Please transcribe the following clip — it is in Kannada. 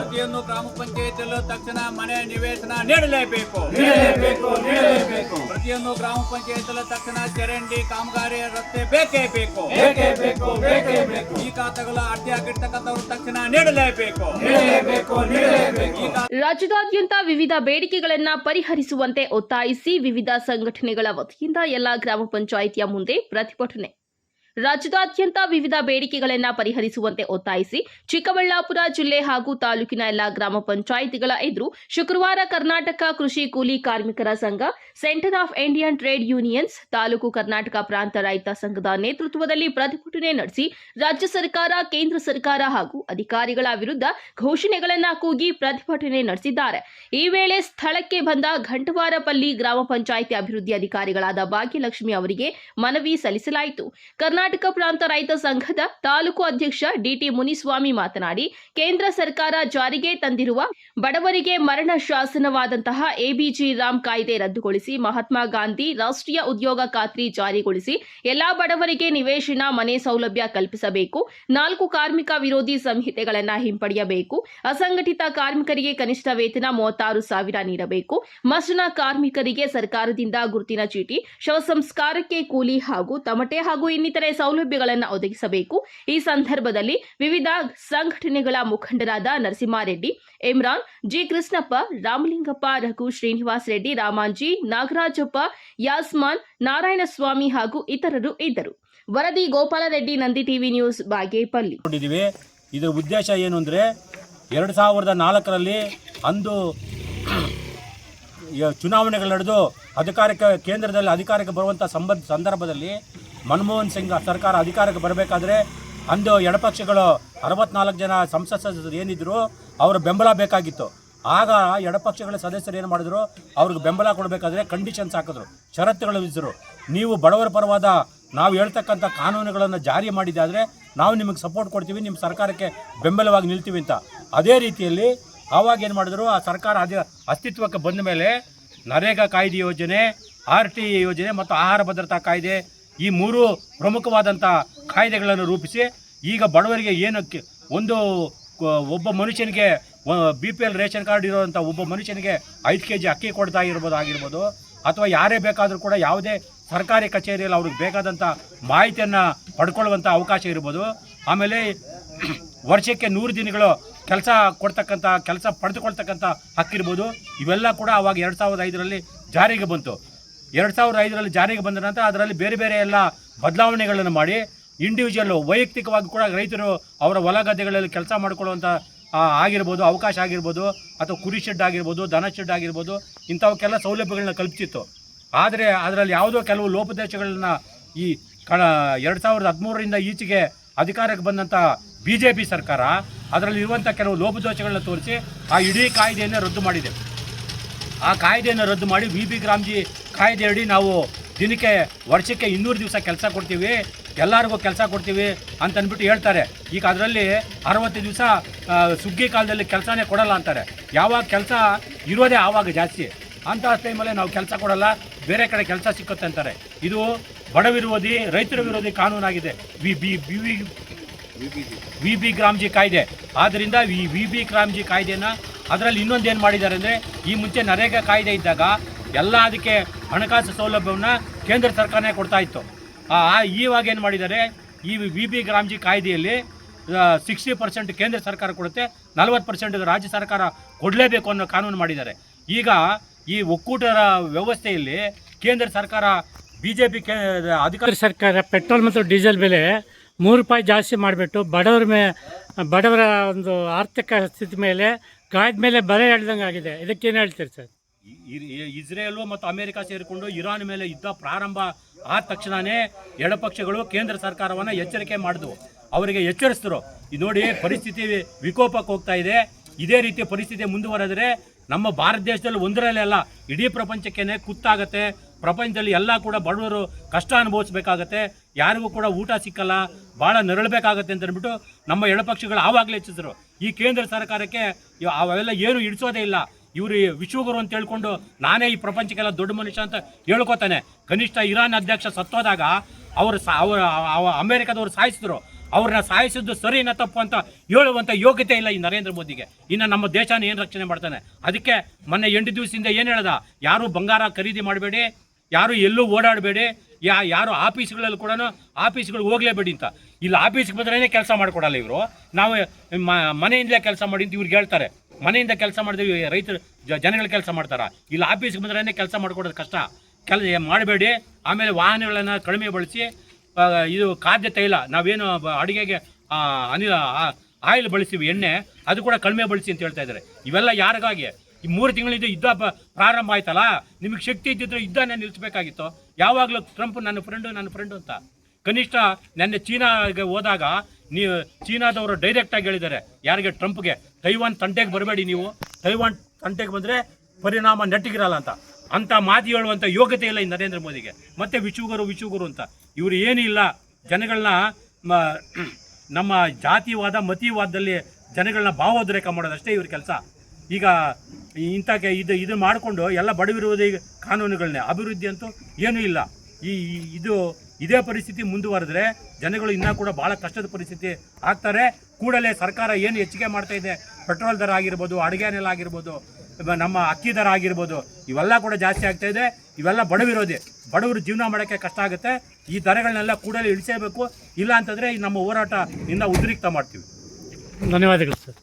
ಪ್ರತಿಯೊಂದು ಗ್ರಾಮ ಪಂಚಾಯತಿಯಲ್ಲೂ ತಕ್ಷಣ ಮನೆ ನಿವೇಶನ ನೀಡಲೇಬೇಕು. ಪ್ರತಿಯೊಂದು ಗ್ರಾಮ ಪಂಚಾಯತಿಯಲ್ಲೂ ತಕ್ಷಣ ಚರಂಡಿ ಕಾಮಗಾರಿ ರಸ್ತೆ ಬೇಕೇ ಬೇಕು. ಈ ಖಾತೆಗಳು ಅರ್ಜಿ ಹಾಕಿರ್ತಕ್ಕಂಥವ್ರು ತಕ್ಷಣ ನೀಡಲೇಬೇಕು. ರಾಜ್ಯದಾದ್ಯಂತ ವಿವಿಧ ಬೇಡಿಕೆಗಳನ್ನ ಪರಿಹರಿಸುವಂತೆ ಒತ್ತಾಯಿಸಿ ವಿವಿಧ ಸಂಘಟನೆಗಳ ವತಿಯಿಂದ ಎಲ್ಲ ಗ್ರಾಮ ಪಂಚಾಯಿತಿಯ ಮುಂದೆ ಪ್ರತಿಭಟನೆ. ರಾಜ್ಯದಾದ್ಯಂತ ವಿವಿಧ ಬೇಡಿಕೆಗಳನ್ನು ಪರಿಹರಿಸುವಂತೆ ಒತ್ತಾಯಿಸಿ ಚಿಕ್ಕಬಳ್ಳಾಪುರ ಜಿಲ್ಲೆ ಹಾಗೂ ತಾಲೂಕಿನ ಎಲ್ಲ ಗ್ರಾಮ ಪಂಚಾಯಿತಿಗಳ ಎದುರು ಶುಕ್ರವಾರ ಕರ್ನಾಟಕ ಕೃಷಿ ಕೂಲಿ ಕಾರ್ಮಿಕರ ಸಂಘ, centre of Indian trade unions, ತಾಲೂಕು ಕರ್ನಾಟಕ ಪ್ರಾಂತ ರೈತ ಸಂಘದ ನೇತೃತ್ವದಲ್ಲಿ ಪ್ರತಿಭಟನೆ ನಡೆಸಿ ರಾಜ್ಯ ಸರ್ಕಾರ, ಕೇಂದ್ರ ಸರ್ಕಾರ ಹಾಗೂ ಅಧಿಕಾರಿಗಳ ವಿರುದ್ಧ ಘೋಷಣೆಗಳನ್ನು ಕೂಗಿ ಪ್ರತಿಭಟನೆ ನಡೆಸಿದ್ದಾರೆ. ಈ ವೇಳೆ ಸ್ಥಳಕ್ಕೆ ಬಂದ ಘಂಟವಾರಪಲ್ಲಿ ಗ್ರಾಮ ಪಂಚಾಯಿತಿ ಅಭಿವೃದ್ಧಿ ಅಧಿಕಾರಿಗಳಾದ ಭಾಗ್ಯಲಕ್ಷ್ಮಿ ಅವರಿಗೆ ಮನವಿ ಸಲ್ಲಿಸಲಾಯಿತು. ಕರ್ನಾಟಕ ಪ್ರಾಂತ ರೈತ ಸಂಘದ ತಾಲೂಕು ಅಧ್ಯಕ್ಷ ಡಿಟಿ ಮುನಿಸ್ವಾಮಿ ಮಾತನಾಡಿ, ಕೇಂದ್ರ ಸರ್ಕಾರ ಜಾರಿಗೆ ತಂದಿರುವ ಬಡವರಿಗೆ ಮರಣ ಶಾಸನವಾದಂತಹ ಎಬಿಜಿ ರಾಮ್ ಕಾಯ್ದೆ ರದ್ದುಗೊಳಿಸಿ ಮಹಾತ್ಮ ಗಾಂಧಿ ರಾಷ್ಟ್ರೀಯ ಉದ್ಯೋಗ ಖಾತ್ರಿ ಜಾರಿಗೊಳಿಸಿ ಎಲ್ಲಾ ಬಡವರಿಗೆ ನಿವೇಶನ, ಮನೆ ಸೌಲಭ್ಯ ಕಲ್ಪಿಸಬೇಕು. 4 ಕಾರ್ಮಿಕ ವಿರೋಧಿ ಸಂಹಿತೆಗಳನ್ನು ಹಿಂಪಡೆಯಬೇಕು. ಅಸಂಘಟಿತ ಕಾರ್ಮಿಕರಿಗೆ ಕನಿಷ್ಠ ವೇತನ 36,000 ನೀಡಬೇಕು. ಮಸೂನ ಕಾರ್ಮಿಕರಿಗೆ ಸರ್ಕಾರದಿಂದ ಗುರುತಿನ ಚೀಟಿ, ಶವ ಸಂಸ್ಕಾರಕ್ಕೆ ಕೂಲಿ ಹಾಗೂ ತಮಟೆ ಹಾಗೂ ಇನ್ನಿತರೆ ಸೌಲಭ್ಯಗಳನ್ನು ಒದಗಿಸಬೇಕು. ಈ ಸಂದರ್ಭದಲ್ಲಿ ವಿವಿಧ ಸಂಘಟನೆಗಳ ಮುಖಂಡರಾದ ನರಸಿಂಹಾರೆಡ್ಡಿ, ಇಮ್ರಾನ್, ಜಿ ಕೃಷ್ಣಪ್ಪ, ರಾಮಲಿಂಗಪ್ಪ, ರಘು, ಶ್ರೀನಿವಾಸ್ ರೆಡ್ಡಿ, ರಾಮಾಂಜಿ, ನಾಗರಾಜಪ್ಪ, ಯಾಸ್ಮಾನ್, ನಾರಾಯಣಸ್ವಾಮಿ ಹಾಗೂ ಇತರರು ಇದ್ದರು. ವರದಿ ಗೋಪಾಲರೆಡ್ಡಿ, ನಂದಿ ಟಿವಿ ನ್ಯೂಸ್, ಬಾಗೇಪಲ್ಲಿ. ಇದರ ಉದ್ದೇಶ ಏನು ಅಂದರೆ 2004ರಲ್ಲಿ ಅಂದು ಚುನಾವಣೆಗಳು ನಡೆದು ಕೇಂದ್ರದಲ್ಲಿ ಅಧಿಕಾರಕ್ಕೆ ಬರುವಂಥ ಸಂದರ್ಭದಲ್ಲಿ ಮನಮೋಹನ್ ಸಿಂಗ್ ಸರ್ಕಾರ ಅಧಿಕಾರಕ್ಕೆ ಬರಬೇಕಾದ್ರೆ ಅಂದು ಎಡಪಕ್ಷಗಳು 64 ಜನ ಸಂಸತ್ ಸದಸ್ಯರು ಏನಿದ್ರು ಅವರ ಬೆಂಬಲ ಬೇಕಾಗಿತ್ತು. ಆಗ ಎಡಪಕ್ಷಗಳ ಸದಸ್ಯರು ಏನು ಮಾಡಿದ್ರು, ಅವ್ರಿಗೆ ಬೆಂಬಲ ಕೊಡಬೇಕಾದ್ರೆ ಕಂಡೀಷನ್ಸ್ ಹಾಕಿದ್ರು, ಷರತ್ತುಗಳು ವಿಧಿಸಿದ್ರು. ನೀವು ಬಡವರ ಪರವಾದ ನಾವು ಹೇಳ್ತಕ್ಕಂಥ ಕಾನೂನುಗಳನ್ನು ಜಾರಿ ಮಾಡಿದ್ದಾದರೆ ನಾವು ನಿಮಗೆ ಸಪೋರ್ಟ್ ಕೊಡ್ತೀವಿ, ನಿಮ್ಮ ಸರ್ಕಾರಕ್ಕೆ ಬೆಂಬಲವಾಗಿ ನಿಲ್ತೀವಿ ಅಂತ. ಅದೇ ರೀತಿಯಲ್ಲಿ ಆವಾಗ ಏನು ಮಾಡಿದ್ರು, ಆ ಸರ್ಕಾರ ಅಸ್ತಿತ್ವಕ್ಕೆ ಬಂದ ಮೇಲೆ ನರೇಗಾ ಕಾಯ್ದೆ ಯೋಜನೆ, RT ಯೋಜನೆ ಮತ್ತು ಆಹಾರ ಭದ್ರತಾ ಕಾಯ್ದೆ, ಈ 3 ಪ್ರಮುಖವಾದಂಥ ಕಾಯ್ದೆಗಳನ್ನು ರೂಪಿಸಿ ಈಗ ಬಡವರಿಗೆ ಏನಕ್ಕೆ ಒಬ್ಬ ಮನುಷ್ಯನಿಗೆ BPL ರೇಷನ್ ಕಾರ್ಡ್ ಇರೋವಂಥ ಒಬ್ಬ ಮನುಷ್ಯನಿಗೆ 5 kg ಅಕ್ಕಿ ಕೊಡ್ತಾ ಆಗಿರ್ಬೋದು ಅಥವಾ ಯಾರೇ ಬೇಕಾದರೂ ಕೂಡ ಯಾವುದೇ ಸರ್ಕಾರಿ ಕಚೇರಿಯಲ್ಲಿ ಅವ್ರಿಗೆ ಬೇಕಾದಂಥ ಮಾಹಿತಿಯನ್ನು ಪಡ್ಕೊಳ್ಳುವಂಥ ಅವಕಾಶ ಇರ್ಬೋದು. ಆಮೇಲೆ ವರ್ಷಕ್ಕೆ 100 ದಿನಗಳು ಕೆಲಸ ಪಡೆದುಕೊಳ್ತಕ್ಕಂಥ ಹಕ್ಕಿರ್ಬೋದು. ಇವೆಲ್ಲ ಕೂಡ ಆವಾಗ 2005ರಲ್ಲಿ ಜಾರಿಗೆ ಬಂತು. 2005ರಲ್ಲಿ ಜಾರಿಗೆ ಬಂದ ನಂತರ ಅದರಲ್ಲಿ ಬೇರೆ ಬೇರೆ ಎಲ್ಲ ಬದಲಾವಣೆಗಳನ್ನು ಮಾಡಿ ಇಂಡಿವಿಜುವಲ್ಲು ವೈಯಕ್ತಿಕವಾಗಿ ಕೂಡ ರೈತರು ಅವರ ಹೊಲ ಗದ್ದೆಗಳಲ್ಲಿ ಕೆಲಸ ಮಾಡಿಕೊಳ್ಳುವಂಥ ಆಗಿರ್ಬೋದು, ಅವಕಾಶ ಆಗಿರ್ಬೋದು, ಅಥವಾ ಕುರಿ ಶೆಡ್ ಆಗಿರ್ಬೋದು, ದನ ಶೆಡ್ ಆಗಿರ್ಬೋದು, ಇಂಥವಕ್ಕೆಲ್ಲ ಸೌಲಭ್ಯಗಳನ್ನ ಕಲ್ಪಿಸಿತ್ತು. ಆದರೆ ಅದರಲ್ಲಿ ಯಾವುದೋ ಕೆಲವು ಲೋಪದೋಷಗಳನ್ನ ಈ 2013ರಿಂದ ಈಚೆಗೆ ಅಧಿಕಾರಕ್ಕೆ ಬಂದಂಥ BJP ಸರ್ಕಾರ ಅದರಲ್ಲಿ ಇರುವಂಥ ಕೆಲವು ಲೋಪದೋಷಗಳನ್ನ ತೋರಿಸಿ ಆ ಇಡೀ ಕಾಯ್ದೆಯನ್ನು ರದ್ದು ಮಾಡಿದೆ. ಆ ಕಾಯ್ದೆಯನ್ನು ರದ್ದು ಮಾಡಿ VB ಗ್ರಾಮ್ಜಿ ಕಾಯ್ದೆ ಅಡಿ ನಾವು ವರ್ಷಕ್ಕೆ 200 ದಿವಸ ಕೆಲಸ ಕೊಡ್ತೀವಿ, ಎಲ್ಲರಿಗೂ ಕೆಲಸ ಕೊಡ್ತೀವಿ ಅಂತಂದ್ಬಿಟ್ಟು ಹೇಳ್ತಾರೆ. ಈಗ ಅದರಲ್ಲಿ 60 ದಿವಸ ಸುಗ್ಗಿ ಕಾಲದಲ್ಲಿ ಕೆಲಸನೇ ಕೊಡಲ್ಲ ಅಂತಾರೆ. ಯಾವಾಗ ಕೆಲಸ ಇರೋದೇ ಆವಾಗ ಜಾಸ್ತಿ, ಅಂಥ ಟೈಮಲ್ಲಿ ನಾವು ಕೆಲಸ ಕೊಡಲ್ಲ, ಬೇರೆ ಕಡೆ ಕೆಲಸ ಸಿಕ್ಕುತ್ತೆ ಅಂತಾರೆ. ಇದು ಬಡ ವಿರೋಧಿ, ರೈತರ ವಿರೋಧಿ ಕಾನೂನಾಗಿದೆ VB ಗ್ರಾಮ್ಜಿ ಕಾಯ್ದೆ. ಆದ್ದರಿಂದ ಈ VB ಗ್ರಾಮ್ಜಿ ಕಾಯ್ದೆನ ಅದರಲ್ಲಿ ಇನ್ನೊಂದೇನು ಮಾಡಿದ್ದಾರೆ ಅಂದರೆ, ಈ ಮುಂಚೆ ನರೇಗಾ ಕಾಯ್ದೆ ಇದ್ದಾಗ ಎಲ್ಲ ಅದಕ್ಕೆ ಹಣಕಾಸು ಸೌಲಭ್ಯವನ್ನು ಕೇಂದ್ರ ಸರ್ಕಾರನೇ ಕೊಡ್ತಾ ಇತ್ತು. ಇವಾಗ ಏನು ಮಾಡಿದ್ದಾರೆ, ಈ VB ಗ್ರಾಮ್ಜಿ ಕಾಯ್ದೆಯಲ್ಲಿ 60% ಕೇಂದ್ರ ಸರ್ಕಾರ ಕೊಡುತ್ತೆ, 40% ರಾಜ್ಯ ಸರ್ಕಾರ ಕೊಡಲೇಬೇಕು ಅನ್ನೋ ಕಾನೂನು ಮಾಡಿದ್ದಾರೆ. ಈಗ ಈ ಒಕ್ಕೂಟರ ವ್ಯವಸ್ಥೆಯಲ್ಲಿ ಕೇಂದ್ರ ಸರ್ಕಾರ BJP ಅಧಿಕಾರ ಸರ್ಕಾರ ಪೆಟ್ರೋಲ್ ಮತ್ತು ಡೀಸೆಲ್ ಬೆಲೆ 3 ರೂಪಾಯಿ ಜಾಸ್ತಿ ಮಾಡಿಬಿಟ್ಟು ಬಡವರ ಒಂದು ಆರ್ಥಿಕ ಸ್ಥಿತಿ ಮೇಲೆ ಗಾಯದ ಮೇಲೆ ಬರೆ ಎಳ್ದಂಗೆ ಆಗಿದೆ. ಇದಕ್ಕೇನು ಹೇಳ್ತೀರಿ ಸರ್? ಇಸ್ರೇಲು ಮತ್ತು ಅಮೆರಿಕ ಸೇರಿಕೊಂಡು ಇರಾನ್ ಮೇಲೆ ಯುದ್ಧ ಪ್ರಾರಂಭ ಆದ ತಕ್ಷಣವೇ ಎಡಪಕ್ಷಗಳು ಕೇಂದ್ರ ಸರ್ಕಾರವನ್ನು ಎಚ್ಚರಿಕೆ ಮಾಡಿದ್ವು, ಅವರಿಗೆ ಎಚ್ಚರಿಸಿದ್ರು. ಇದು ನೋಡಿ, ಪರಿಸ್ಥಿತಿ ವಿಕೋಪಕ್ಕೆ ಹೋಗ್ತಾ ಇದೆ. ಇದೇ ರೀತಿಯ ಪರಿಸ್ಥಿತಿ ಮುಂದುವರೆದರೆ ನಮ್ಮ ಭಾರತ ದೇಶದಲ್ಲಿ ಒಂದರಲ್ಲೇ ಅಲ್ಲ, ಇಡೀ ಪ್ರಪಂಚಕ್ಕೇನೆ ಕುತ್ತಾಗತ್ತೆ. ಪ್ರಪಂಚದಲ್ಲಿ ಎಲ್ಲ ಕೂಡ ಬಡವರು ಕಷ್ಟ ಅನುಭವಿಸಬೇಕಾಗತ್ತೆ, ಯಾರಿಗೂ ಕೂಡ ಊಟ ಸಿಕ್ಕಲ್ಲ, ಭಾಳ ನರಳಬೇಕಾಗತ್ತೆ ಅಂತ ಅಂದ್ಬಿಟ್ಟು ನಮ್ಮ ಎಡಪಕ್ಷಗಳು ಆವಾಗಲೇ ಎಚ್ಚರಿಸಿದ್ರು. ಈ ಕೇಂದ್ರ ಸರ್ಕಾರಕ್ಕೆ ಅವೆಲ್ಲ ಏನು ಇಡಿಸೋದೇ ಇಲ್ಲ. ಇವರು ವಿಶ್ವಗುರು ಅಂತ ಹೇಳ್ಕೊಂಡು ನಾನೇ ಈ ಪ್ರಪಂಚಕ್ಕೆಲ್ಲ ದೊಡ್ಡ ಮನುಷ್ಯ ಅಂತ ಹೇಳ್ಕೊತಾನೆ. ಕನಿಷ್ಠ ಇರಾನ್ ಅಧ್ಯಕ್ಷ ಸತ್ತೋದಾಗ ಅವರು ಅಮೆರಿಕದವರು ಸಾಯಿಸಿದ್ರು. ಅವ್ರನ್ನ ಸಾಯಿಸಿದ್ದು ಸರಿನಾ ತಪ್ಪು ಅಂತ ಹೇಳುವಂಥ ಯೋಗ್ಯತೆ ಇಲ್ಲ ಈ ನರೇಂದ್ರ ಮೋದಿಗೆ. ಇನ್ನು ನಮ್ಮ ದೇಶನ ಏನು ರಕ್ಷಣೆ ಮಾಡ್ತಾನೆ? ಅದಕ್ಕೆ ಮೊನ್ನೆ 8 ದಿವಸದಿಂದ ಏನು ಹೇಳ್ದ, ಯಾರು ಬಂಗಾರ ಖರೀದಿ ಮಾಡಬೇಡಿ, ಯಾರು ಎಲ್ಲೂ ಓಡಾಡಬೇಡಿ, ಯಾರು ಆಫೀಸ್ಗಳಲ್ಲಿ ಕೂಡ ಆಫೀಸ್ಗಳಿಗೆ ಹೋಗಲೇಬೇಡಿ ಅಂತ. ಇಲ್ಲಿ ಆಫೀಸ್ಗೆ ಬಂದ್ರೇ ಕೆಲಸ ಮಾಡಿಕೊಡಲ್ಲ ಇವರು. ನಾವು ಮನೆಯಿಂದಲೇ ಕೆಲಸ ಮಾಡಿ ಅಂತ ಇವ್ರಿಗೆ ಹೇಳ್ತಾರೆ. ಮನೆಯಿಂದ ಕೆಲಸ ಮಾಡಿದ್ರೆ ರೈತರು ಜನಗಳು ಕೆಲಸ ಮಾಡ್ತಾರ? ಇಲ್ಲಿ ಆಫೀಸ್ಗೆ ಬಂದ್ರೇ ಕೆಲಸ ಮಾಡ್ಕೊಡೋದು ಕಷ್ಟ. ಮಾಡಬೇಡಿ. ಆಮೇಲೆ ವಾಹನಗಳನ್ನು ಕಡಿಮೆ ಬಳಸಿ, ಇದು ಖಾದ್ಯ ತೈಲ ನಾವೇನು ಅಡುಗೆಗೆ ಆಯಿಲ್ ಬಳಸ್ತೀವಿ, ಎಣ್ಣೆ, ಅದು ಕೂಡ ಕಡಿಮೆ ಬಳಸಿ ಅಂತ ಹೇಳ್ತಾ ಇದ್ದಾರೆ. ಇವೆಲ್ಲ ಯಾರಿಗಾಗಿ? ಈ 3 ತಿಂಗಳಿಂದ ಯುದ್ಧ ಪ್ರಾರಂಭ ಆಯ್ತಲ್ಲ, ನಿಮಗೆ ಶಕ್ತಿ ಇದ್ದಿದ್ರೆ ಯುದ್ಧನೇ ನಿಲ್ಲಿಸಬೇಕಾಗಿತ್ತು. ಯಾವಾಗಲೂ ಟ್ರಂಪ್ ನನ್ನ ಫ್ರೆಂಡು ಅಂತ. ಕನಿಷ್ಠ ನೆನ್ನೆ ಚೀನಾಗೆ ಹೋದಾಗ ಚೀನಾದವರು ಡೈರೆಕ್ಟಾಗಿ ಹೇಳಿದ್ದಾರೆ ಯಾರಿಗೆ? ಟ್ರಂಪ್ಗೆ, ತೈವಾನ್ ತಂಟೆಗೆ ಬರಬೇಡಿ ನೀವು, ತೈವಾನ್ ತಂಟೆಗೆ ಬಂದರೆ ಪರಿಣಾಮ ನೆಟ್ಟಿಗಿರಲ್ಲ ಅಂತ ಮಾತು ಹೇಳುವಂಥ ಯೋಗ್ಯತೆ ಇಲ್ಲ ಈ ನರೇಂದ್ರ ಮೋದಿಗೆ. ಮತ್ತು ವಿಶ್ವಗುರು ಅಂತ ಇವರು ಏನಿಲ್ಲ, ಜನಗಳನ್ನ ನಮ್ಮ ಜಾತಿವಾದ ಮತೀವಾದದಲ್ಲಿ ಜನಗಳನ್ನ ಭಾವೋದ್ರೇಕ ಮಾಡೋದಷ್ಟೇ ಇವ್ರ ಕೆಲಸ. ಈಗ ಇಂಥ ಇದು ಮಾಡಿಕೊಂಡು ಎಲ್ಲ ಬಡವಿರುವುದೇ ಕಾನೂನುಗಳನ್ನೇ, ಅಭಿವೃದ್ಧಿ ಅಂತೂ ಏನೂ ಇಲ್ಲ. ಇದೇ ಪರಿಸ್ಥಿತಿ ಮುಂದುವರೆದ್ರೆ ಜನಗಳು ಇನ್ನೂ ಕೂಡ ಭಾಳ ಕಷ್ಟದ ಪರಿಸ್ಥಿತಿ ಆಗ್ತಾರೆ. ಕೂಡಲೇ ಸರ್ಕಾರ ಏನು ಹೆಚ್ಚಿಗೆ ಮಾಡ್ತಾ ಇದೆ, ಪೆಟ್ರೋಲ್ ದರ ಆಗಿರ್ಬೋದು, ಅಡುಗೆ ಅನಿಲ ಆಗಿರ್ಬೋದು, ನಮ್ಮ ಅಕ್ಕಿ ದರ ಆಗಿರ್ಬೋದು, ಇವೆಲ್ಲ ಕೂಡ ಜಾಸ್ತಿ ಆಗ್ತಾ ಇದೆ. ಇವೆಲ್ಲ ಬಡವರು ಜೀವನ ಮಾಡೋಕ್ಕೆ ಕಷ್ಟ ಆಗುತ್ತೆ. ಈ ದರಗಳನ್ನೆಲ್ಲ ಕೂಡಲೇ ಇಳಿಸಬೇಕು. ಇಲ್ಲ ಅಂತಂದರೆ ನಮ್ಮ ಹೋರಾಟ ಇನ್ನು ಉದ್ರಿಕ್ತ ಮಾಡ್ತೀವಿ. ಧನ್ಯವಾದಗಳು ಸರ್.